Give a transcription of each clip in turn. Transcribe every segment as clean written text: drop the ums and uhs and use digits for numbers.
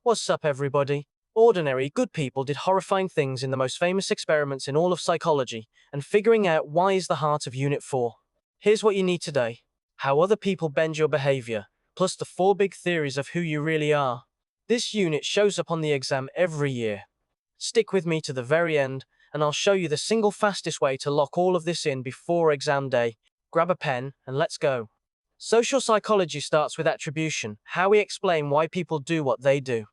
What's up, everybody? Ordinary, good people did horrifying things in the most famous experiments in all of psychology, and figuring out why is the heart of Unit 4. Here's what you need today: how other people bend your behavior, plus the 4 big theories of who you really are. This unit shows up on the exam every year. Stick with me to the very end, and I'll show you the single fastest way to lock all of this in before exam day. Grab a pen, and let's go. Social psychology starts with attribution, how we explain why people do what they do.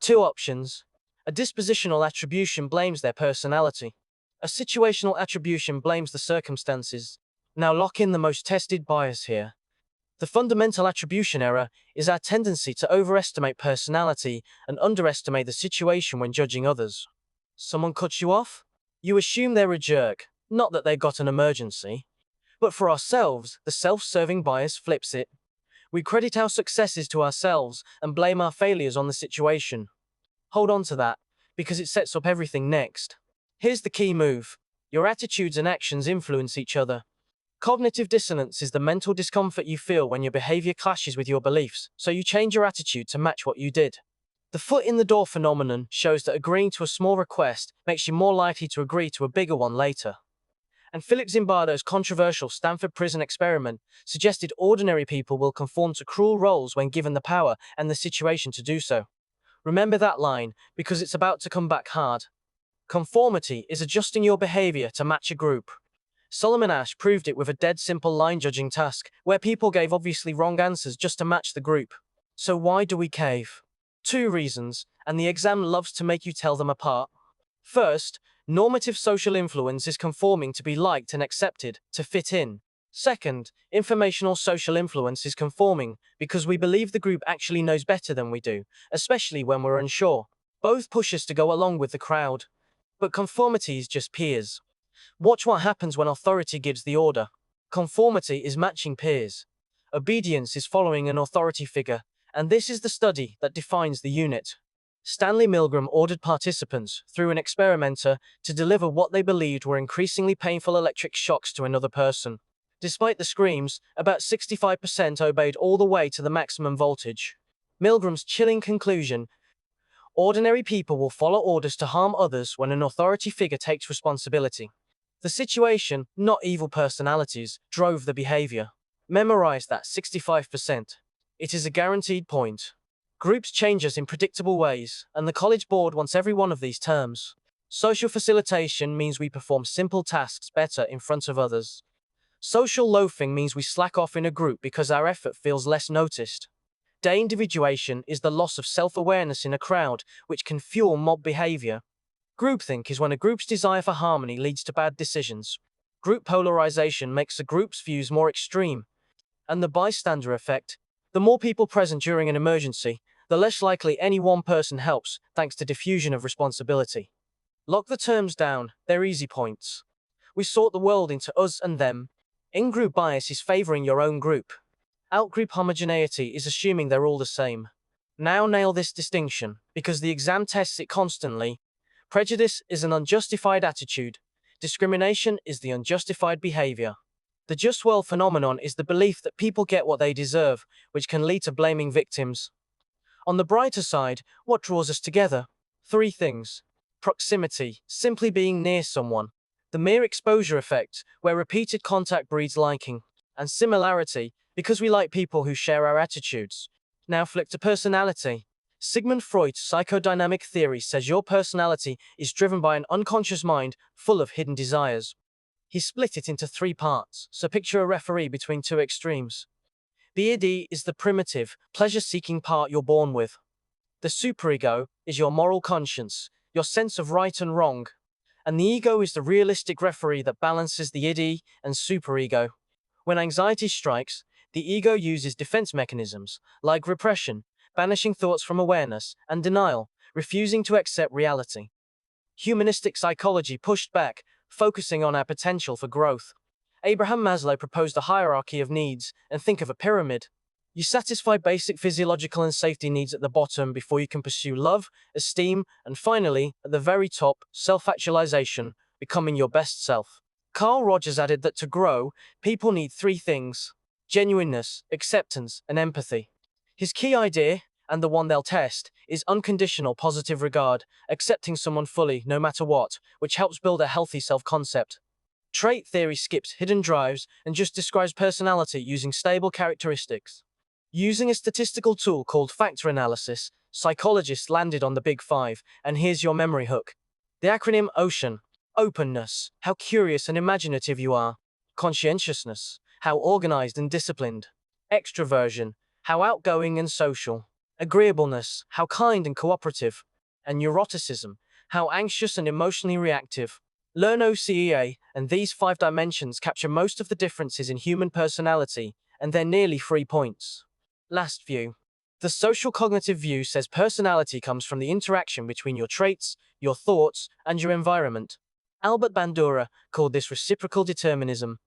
2 options. A dispositional attribution blames their personality. A situational attribution blames the circumstances. Now lock in the most tested bias here. The fundamental attribution error is our tendency to overestimate personality and underestimate the situation when judging others. Someone cuts you off? You assume they're a jerk, not that they got an emergency. But for ourselves, the self-serving bias flips it. We credit our successes to ourselves and blame our failures on the situation. Hold on to that, because it sets up everything next. Here's the key move. Your attitudes and actions influence each other. Cognitive dissonance is the mental discomfort you feel when your behavior clashes with your beliefs, so you change your attitude to match what you did. The foot in the door phenomenon shows that agreeing to a small request makes you more likely to agree to a bigger one later. And Philip Zimbardo's controversial Stanford prison experiment suggested ordinary people will conform to cruel roles when given the power and the situation to do so. Remember that line, because it's about to come back hard. Conformity is adjusting your behavior to match a group. Solomon Asch proved it with a dead simple line judging task, where people gave obviously wrong answers just to match the group. So why do we cave? 2 reasons, and the exam loves to make you tell them apart. First, normative social influence is conforming to be liked and accepted, to fit in. Second, informational social influence is conforming because we believe the group actually knows better than we do, especially when we're unsure. Both push us to go along with the crowd. But conformity is just peers. Watch what happens when authority gives the order. Conformity is matching peers. Obedience is following an authority figure, and this is the study that defines the unit. Stanley Milgram ordered participants, through an experimenter, to deliver what they believed were increasingly painful electric shocks to another person. Despite the screams, about 65% obeyed all the way to the maximum voltage. Milgram's chilling conclusion: ordinary people will follow orders to harm others when an authority figure takes responsibility. The situation, not evil personalities, drove the behavior. Memorize that 65%. It is a guaranteed point. Groups change us in predictable ways, and the College Board wants every one of these terms. Social facilitation means we perform simple tasks better in front of others. Social loafing means we slack off in a group because our effort feels less noticed. De-individuation is the loss of self-awareness in a crowd, which can fuel mob behavior. Groupthink is when a group's desire for harmony leads to bad decisions. Group polarization makes a group's views more extreme. And the bystander effect: the more people present during an emergency, the less likely any one person helps, thanks to diffusion of responsibility. Lock the terms down, they're easy points. We sort the world into us and them. In-group bias is favoring your own group. Out-group homogeneity is assuming they're all the same. Now nail this distinction, because the exam tests it constantly. Prejudice is an unjustified attitude. Discrimination is the unjustified behavior. The just world phenomenon is the belief that people get what they deserve, which can lead to blaming victims. On the brighter side, what draws us together? 3 things. Proximity, simply being near someone. The mere exposure effect, where repeated contact breeds liking. And similarity, because we like people who share our attitudes. Now flip to personality. Sigmund Freud's psychodynamic theory says your personality is driven by an unconscious mind full of hidden desires. He split it into 3 parts, so picture a referee between 2 extremes. The id is the primitive, pleasure-seeking part you're born with. The superego is your moral conscience, your sense of right and wrong. And the ego is the realistic referee that balances the id and superego. When anxiety strikes, the ego uses defense mechanisms, like repression, banishing thoughts from awareness, and denial, refusing to accept reality. Humanistic psychology pushed back, focusing on our potential for growth. Abraham Maslow proposed a hierarchy of needs, and think of a pyramid. You satisfy basic physiological and safety needs at the bottom before you can pursue love, esteem, and finally, at the very top, self-actualization, becoming your best self. Carl Rogers added that to grow, people need 3 things: genuineness, acceptance, and empathy. His key idea: and the one they'll test, is unconditional positive regard, accepting someone fully, no matter what, which helps build a healthy self-concept. Trait theory skips hidden drives and just describes personality using stable characteristics. Using a statistical tool called factor analysis, psychologists landed on the big five, and here's your memory hook. The acronym OCEAN. Openness, how curious and imaginative you are. Conscientiousness, how organized and disciplined. Extroversion, how outgoing and social. Agreeableness, how kind and cooperative. And neuroticism, how anxious and emotionally reactive. Learn OCEA, and these 5 dimensions capture most of the differences in human personality, and they're nearly 3 points. Last view. The social cognitive view says personality comes from the interaction between your traits, your thoughts, and your environment. Albert Bandura called this reciprocal determinism.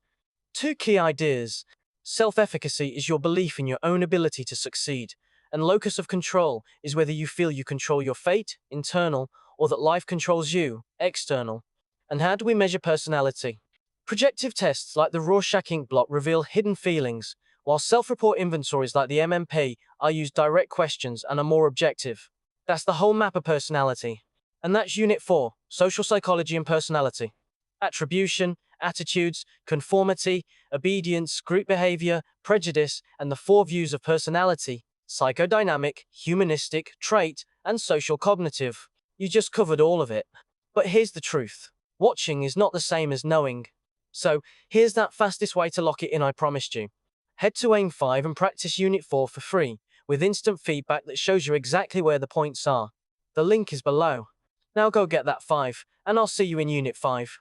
2 key ideas. Self-efficacy is your belief in your own ability to succeed, and locus of control is whether you feel you control your fate, internal, or that life controls you, external. And how do we measure personality? Projective tests like the Rorschach ink blot reveal hidden feelings, while self-report inventories like the MMP are used direct questions and are more objective. That's the whole map of personality. And that's Unit 4, Social Psychology and Personality. Attribution, Attitudes, Conformity, Obedience, Group Behavior, Prejudice, and the 4 views of personality: psychodynamic, humanistic, trait, and social cognitive. You just covered all of it. But here's the truth. Watching is not the same as knowing. So, here's that fastest way to lock it in I promised you. Head to AIM 5 and practice Unit 4 for free, with instant feedback that shows you exactly where the points are. The link is below. Now go get that 5, and I'll see you in Unit 5.